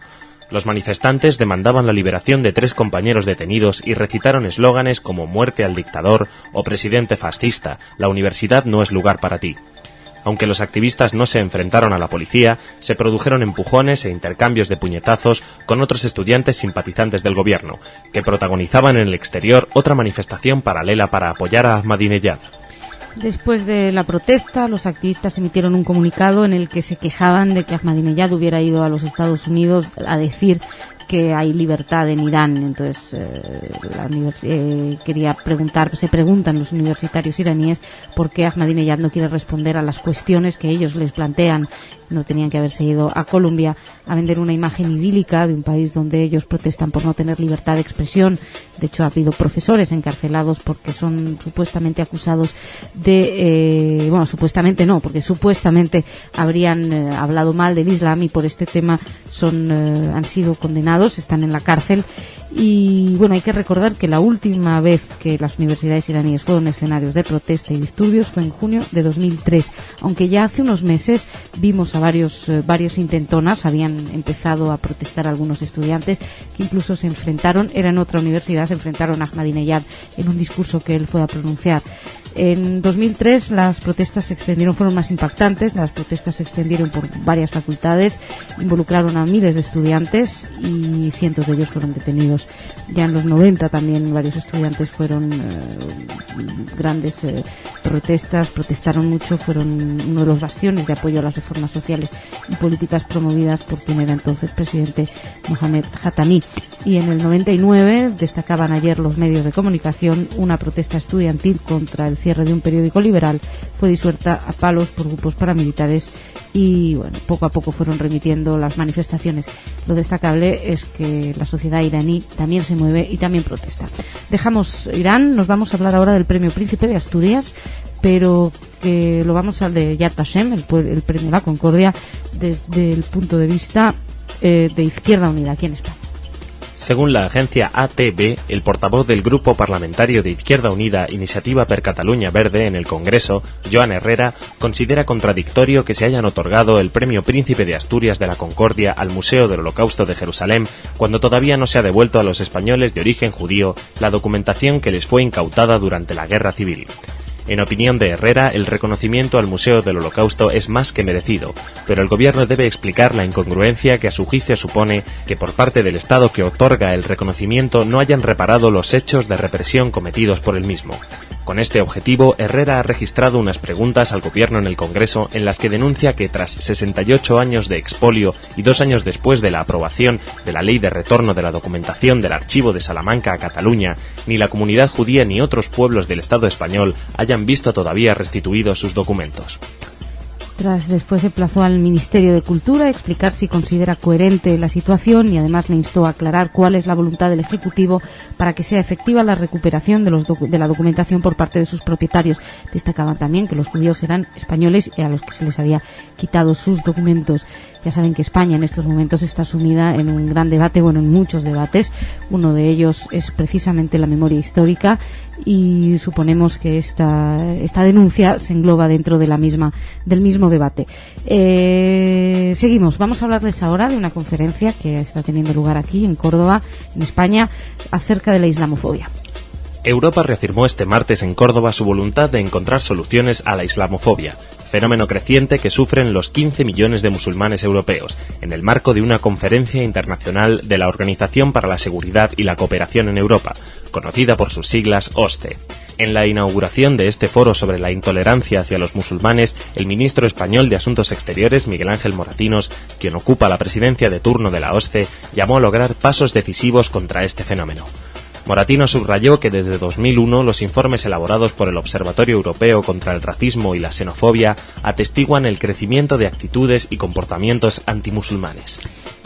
Los manifestantes demandaban la liberación de 3 compañeros detenidos y recitaron eslóganes como «Muerte al dictador» o «Presidente fascista, la universidad no es lugar para ti». Aunque los activistas no se enfrentaron a la policía, se produjeron empujones e intercambios de puñetazos con otros estudiantes simpatizantes del gobierno, que protagonizaban en el exterior otra manifestación paralela para apoyar a Ahmadinejad. Después de la protesta, los activistas emitieron un comunicado en el que se quejaban de que Ahmadinejad hubiera ido a los Estados Unidos a decir que hay libertad en Irán. Entonces se preguntan los universitarios iraníes por qué Ahmadinejad no quiere responder a las cuestiones que ellos les plantean. No tenían que haberse ido a Colombia a vender una imagen idílica de un país donde ellos protestan por no tener libertad de expresión. De hecho, ha habido profesores encarcelados porque son supuestamente acusados de... supuestamente no, porque supuestamente habrían hablado mal del Islam, y por este tema han sido condenados, están en la cárcel. Y bueno, hay que recordar que la última vez que las universidades iraníes fueron escenarios de protesta y disturbios fue en junio de 2003, aunque ya hace unos meses vimos a varios intentonas. Habían empezado a protestar algunos estudiantes que incluso se enfrentaron a Ahmadinejad en un discurso que él fue a pronunciar. En 2003 las protestas fueron más impactantes. Las protestas se extendieron por varias facultades, involucraron a miles de estudiantes y cientos de ellos fueron detenidos. Ya en los 90 también varios estudiantes fueron grandes protestas, protestaron mucho, fueron uno de los bastiones de apoyo a las reformas sociales y políticas promovidas por quien era entonces presidente Mohamed Khatami. Y en el 99 destacaban ayer los medios de comunicación: una protesta estudiantil contra el cierre de un periódico liberal fue disuelta a palos por grupos paramilitares, y bueno, poco a poco fueron remitiendo las manifestaciones. Lo destacable es que la sociedad iraní también se mueve y también protesta. Dejamos Irán, nos vamos a hablar ahora del Premio Príncipe de Asturias, pero que lo vamos a hablar de Yad Vashem, el Premio La Concordia, desde el punto de vista de Izquierda Unida aquí en España. Según la agencia ATV, el portavoz del Grupo Parlamentario de Izquierda Unida, Iniciativa per Catalunya Verde, en el Congreso, Joan Herrera, considera contradictorio que se hayan otorgado el Premio Príncipe de Asturias de la Concordia al Museo del Holocausto de Jerusalén, cuando todavía no se ha devuelto a los españoles de origen judío la documentación que les fue incautada durante la Guerra Civil. En opinión de Herrera, el reconocimiento al Museo del Holocausto es más que merecido, pero el Gobierno debe explicar la incongruencia que a su juicio supone que por parte del Estado que otorga el reconocimiento no hayan reparado los hechos de represión cometidos por el mismo. Con este objetivo, Herrera ha registrado unas preguntas al Gobierno en el Congreso en las que denuncia que tras 68 años de expolio y 2 años después de la aprobación de la Ley de Retorno de la Documentación del Archivo de Salamanca a Cataluña, ni la comunidad judía ni otros pueblos del Estado español hayan visto todavía restituidos sus documentos. Después emplazó al Ministerio de Cultura a explicar si considera coherente la situación, y además le instó a aclarar cuál es la voluntad del Ejecutivo para que sea efectiva la recuperación de la documentación por parte de sus propietarios. Destacaban también que los judíos eran españoles y a los que se les había quitado sus documentos. Ya saben que España en estos momentos está sumida en un gran debate, en muchos debates. Uno de ellos es precisamente la memoria histórica, y suponemos que esta denuncia se engloba dentro de del mismo debate. Seguimos. Vamos a hablarles ahora de una conferencia que está teniendo lugar aquí en Córdoba, en España, acerca de la islamofobia. Europa reafirmó este martes en Córdoba su voluntad de encontrar soluciones a la islamofobia, fenómeno creciente que sufren los 15 millones de musulmanes europeos, en el marco de una conferencia internacional de la Organización para la Seguridad y la Cooperación en Europa, conocida por sus siglas OSCE. En la inauguración de este foro sobre la intolerancia hacia los musulmanes, el ministro español de Asuntos Exteriores, Miguel Ángel Moratinos, quien ocupa la presidencia de turno de la OSCE, llamó a lograr pasos decisivos contra este fenómeno. Moratinos subrayó que desde 2001 los informes elaborados por el Observatorio Europeo contra el Racismo y la Xenofobia atestiguan el crecimiento de actitudes y comportamientos antimusulmanes.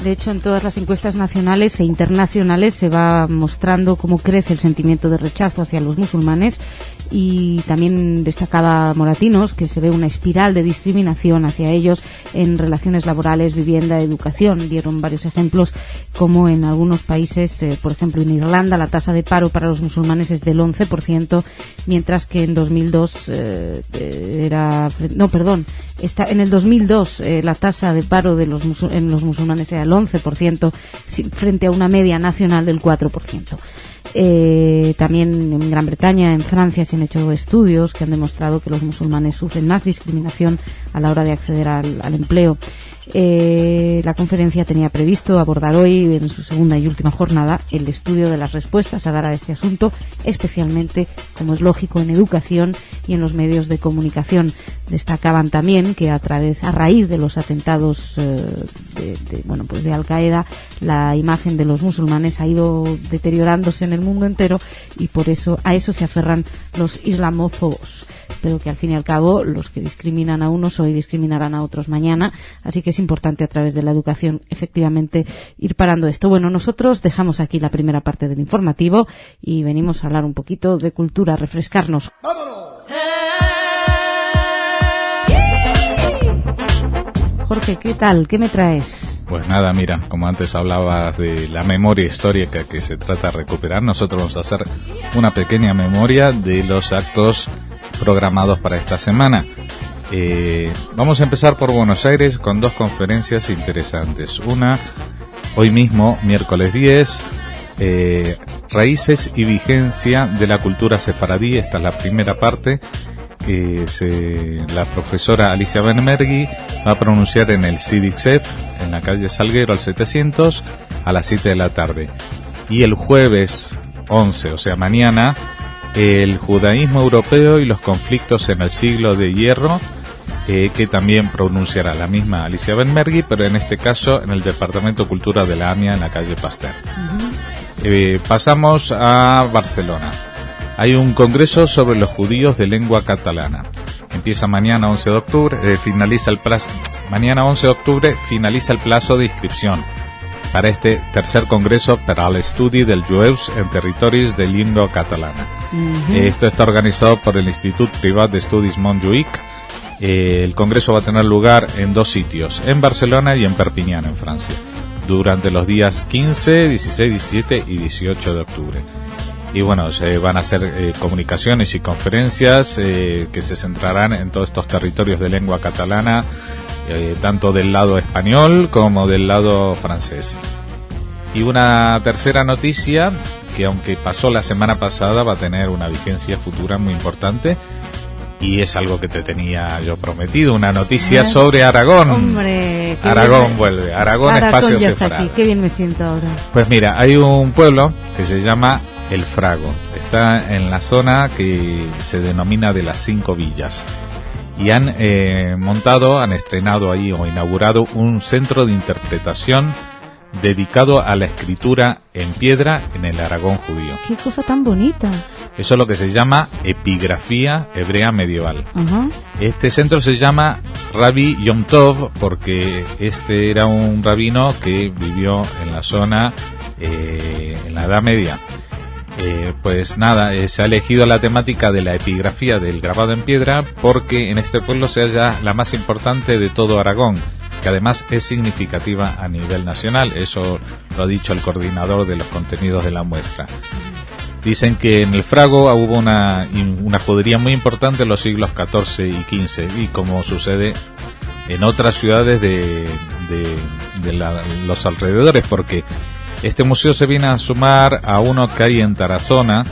De hecho, en todas las encuestas nacionales e internacionales se va mostrando cómo crece el sentimiento de rechazo hacia los musulmanes, y también destacaba Moratinos que se ve una espiral de discriminación hacia ellos en relaciones laborales, vivienda, educación. Dieron varios ejemplos, como en algunos países, por ejemplo en Irlanda, la tasa de paro para los musulmanes es del 11%, mientras que en 2002 en el 2002 la tasa de paro en los musulmanes era el 11%, frente a una media nacional del 4%. También en Gran Bretaña, en Francia, se han hecho estudios que han demostrado que los musulmanes sufren más discriminación a la hora de acceder al empleo. La conferencia tenía previsto abordar hoy, en su segunda y última jornada, el estudio de las respuestas a dar a este asunto, especialmente, como es lógico, en educación y en los medios de comunicación. Destacaban también que a raíz de los atentados de Al-Qaeda, la imagen de los musulmanes ha ido deteriorándose en el mundo entero y por eso a eso se aferran los islamófobos, pero que al fin y al cabo los que discriminan a unos hoy discriminarán a otros mañana, así que es importante a través de la educación efectivamente ir parando esto. Bueno, nosotros dejamos aquí la primera parte del informativo y venimos a hablar un poquito de cultura, refrescarnos. ¡Vámonos! Jorge, ¿qué tal? ¿Qué me traes? Pues nada, mira, como antes hablabas de la memoria histórica que se trata de recuperar, nosotros vamos a hacer una pequeña memoria de los actos programados para esta semana. Vamos a empezar por Buenos Aires con dos conferencias interesantes. Una, hoy mismo, miércoles 10, Raíces y Vigencia de la Cultura Sefaradí. Esta es la primera parte que la profesora Alicia Benmergui va a pronunciar en el CIDICSEF, en la calle Salguero al 700, a las 7 de la tarde. Y el jueves 11, o sea mañana, el judaísmo europeo y los conflictos en el siglo de hierro, que también pronunciará la misma Alicia Benmergui, pero en este caso en el Departamento de Cultura de la AMIA, en la calle Pasteur. Pasamos a Barcelona. Hay un congreso sobre los judíos de lengua catalana. Empieza mañana 11 de octubre, finaliza el plazo. Mañana 11 de octubre finaliza el plazo de inscripción para este tercer congreso per a l'estudi dels jueus en territoris de lengua catalana. Esto está organizado por el Institut Privat d'Estudis Montjuïc. El congreso va a tener lugar en dos sitios, en Barcelona y en Perpiñán, en Francia, durante los días 15, 16, 17 y 18 de octubre. Y bueno, se van a hacer comunicaciones y conferencias que se centrarán en todos estos territorios de lengua catalana, tanto del lado español como del lado francés. Y una tercera noticia, que aunque pasó la semana pasada, va a tener una vigencia futura muy importante, y es algo que te tenía yo prometido, una noticia sobre Aragón. Hombre, Aragón vuelve, Aragón espacio separado. Qué bien me siento ahora. Pues mira, hay un pueblo que se llama El Frago, está en la zona que se denomina de las 5 villas, y han estrenado ahí o inaugurado un centro de interpretación dedicado a la escritura en piedra en el Aragón judío. ¡Qué cosa tan bonita! Eso es lo que se llama epigrafía hebrea medieval. Este centro se llama Rabbi Yom Tov porque este era un rabino que vivió en la zona en la Edad Media. Pues nada, se ha elegido la temática de la epigrafía del grabado en piedra porque en este pueblo se halla la más importante de todo Aragón, que además es significativa a nivel nacional. Eso lo ha dicho el coordinador de los contenidos de la muestra. Dicen que en el Frago hubo una judería muy importante en los siglos XIV y XV, y como sucede en otras ciudades de los alrededores, porque este museo se viene a sumar a uno que hay en Tarazona,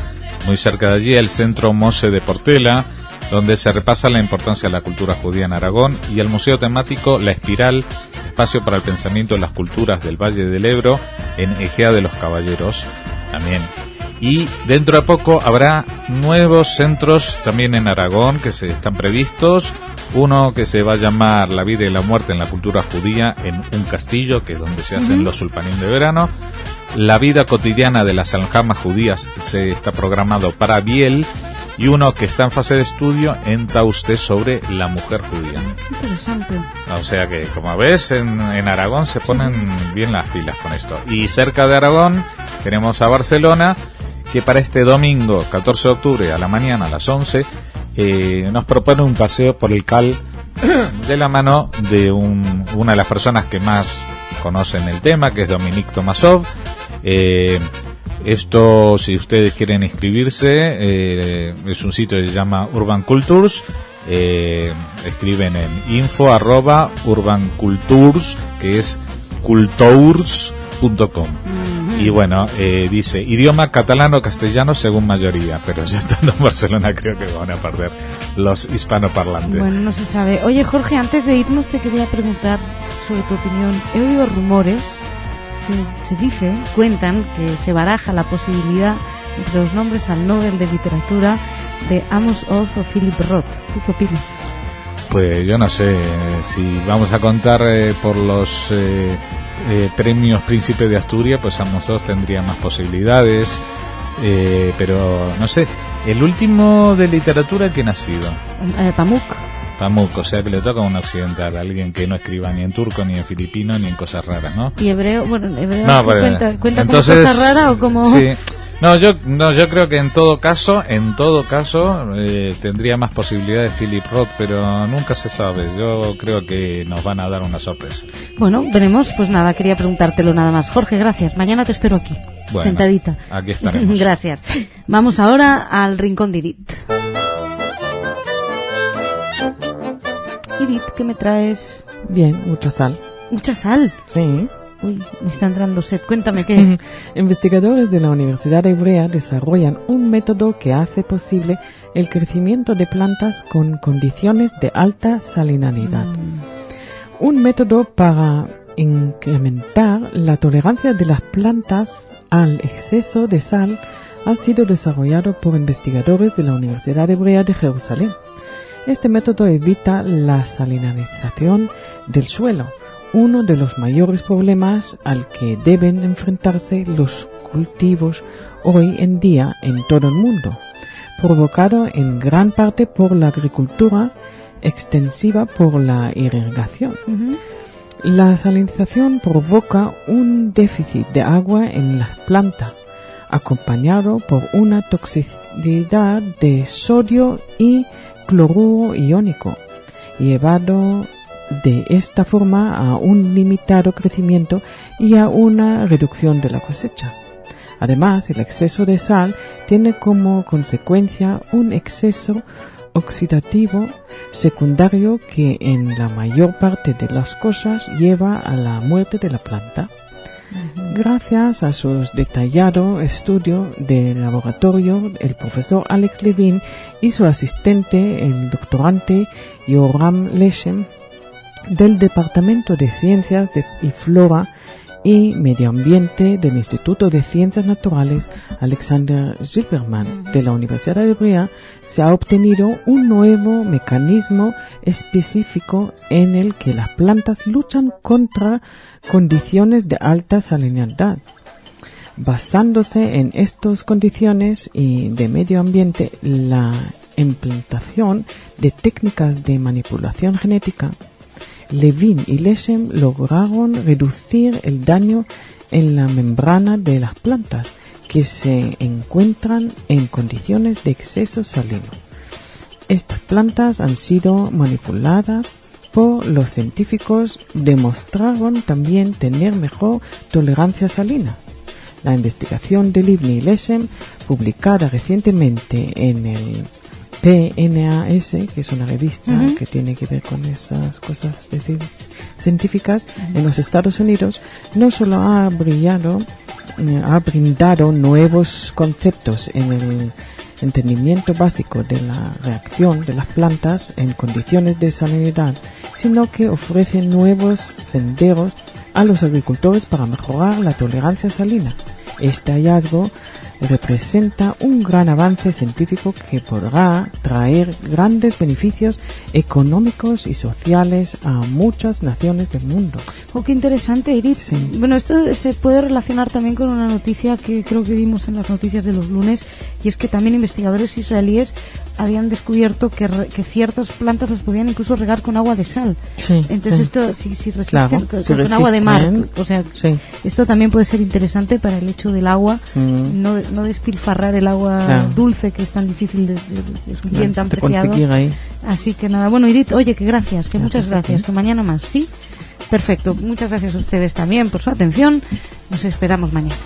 muy cerca de allí, el Centro Mose de Portela, donde se repasa la importancia de la cultura judía en Aragón, y el museo temático La Espiral, espacio para el pensamiento de las culturas del Valle del Ebro, en Egea de los Caballeros también. Y dentro de poco habrá nuevos centros también en Aragón que se están previstos. Uno que se va a llamar La vida y la muerte en la cultura judía en un castillo, que es donde se hacen los sulpanín de verano. La vida cotidiana de las aljamas judías se está programado para Biel, y uno que está en fase de estudio en Tauste sobre la mujer judía. Interesante. O sea que, como ves, en Aragón se ponen bien las pilas con esto. Y cerca de Aragón tenemos a Barcelona, que para este domingo 14 de octubre a la mañana a las 11 nos propone un paseo por el CAL de la mano de una de las personas que más conocen el tema, que es Dominique Tomasov. Esto, si ustedes quieren inscribirse, es un sitio que se llama Urban Cultures. Escriben en info@urbancultures, que es cultours.com. Y bueno, dice idioma catalano-castellano según mayoría, pero ya estando en Barcelona creo que van a perder los hispanoparlantes. Bueno, no se sabe. Oye, Jorge, antes de irnos te quería preguntar sobre tu opinión. He oído rumores, se dice, cuentan que se baraja la posibilidad entre los nombres al Nobel de Literatura de Amos Oz o Philip Roth. ¿Tú qué opinas? Pues yo no sé, si vamos a contar por los premios Príncipe de Asturias, pues Amos Oz tendría más posibilidades, pero no sé, el último de literatura, ¿quién ha sido? Pamuk, o sea que le toca a un occidental, alguien que no escriba ni en turco, ni en filipino, ni en cosas raras, ¿no? Y hebreo, bueno, hebreo no, cuenta entonces, como cosa rara o como... Sí. Yo creo que en todo caso tendría más posibilidades Philip Roth, pero nunca se sabe. Yo creo que nos van a dar una sorpresa. Bueno, veremos. Pues nada, quería preguntártelo nada más. Jorge, gracias. Mañana te espero aquí, bueno, sentadita. Aquí estaremos. Gracias. Vamos ahora al rincón de Irit. Irit, ¿qué me traes? Bien, mucha sal. ¿Mucha sal? Sí. Uy, me está entrando sed. Cuéntame, ¿qué es? Investigadores de la Universidad Hebrea desarrollan un método que hace posible el crecimiento de plantas con condiciones de alta salinidad. Un método para incrementar la tolerancia de las plantas al exceso de sal ha sido desarrollado por investigadores de la Universidad Hebrea de Jerusalén. Este método evita la salinización del suelo, uno de los mayores problemas al que deben enfrentarse los cultivos hoy en día en todo el mundo, provocado en gran parte por la agricultura extensiva por la irrigación. La salinización provoca un déficit de agua en la planta, acompañado por una toxicidad de sodio y cloruro iónico, llevado de esta forma a un limitado crecimiento y a una reducción de la cosecha. Además, el exceso de sal tiene como consecuencia un exceso oxidativo secundario que en la mayor parte de las cosas lleva a la muerte de la planta. Gracias a su detallado estudio de laboratorio, el profesor Alex Levin y su asistente, el doctorante Yoram Leshem, del Departamento de Ciencias y Flora y Medio Ambiente del Instituto de Ciencias Naturales Alexander Zilberman de la Universidad Hebrea, se ha obtenido un nuevo mecanismo específico en el que las plantas luchan contra condiciones de alta salinidad. Basándose en estas condiciones y de medio ambiente, la implantación de técnicas de manipulación genética, Levin y Leshem lograron reducir el daño en la membrana de las plantas que se encuentran en condiciones de exceso salino. Estas plantas han sido manipuladas por los científicos, demostraron también tener mejor tolerancia salina. La investigación de Levin y Leshem, publicada recientemente en el PNAS, que es una revista que tiene que ver con esas cosas científicas en los Estados Unidos, no solo ha brindado nuevos conceptos en el entendimiento básico de la reacción de las plantas en condiciones de salinidad, sino que ofrece nuevos senderos a los agricultores para mejorar la tolerancia salina. Este hallazgo representa un gran avance científico que podrá traer grandes beneficios económicos y sociales a muchas naciones del mundo. Oh, qué interesante, Irit. Sí. Bueno, esto se puede relacionar también con una noticia que creo que vimos en las noticias de los lunes, y es que también investigadores israelíes habían descubierto que ciertas plantas las podían incluso regar con agua de sal. Sí, entonces esto si resisten, claro, con agua de mar, o sea, sí. Esto también puede ser interesante para el hecho del agua, no despilfarrar el agua dulce, que es tan difícil es un bien tan preciado. Ahí. Así que nada, bueno, Irit, oye, que gracias, que muchas gracias, que mañana más, ¿sí? Perfecto, muchas gracias a ustedes también por su atención, nos esperamos mañana.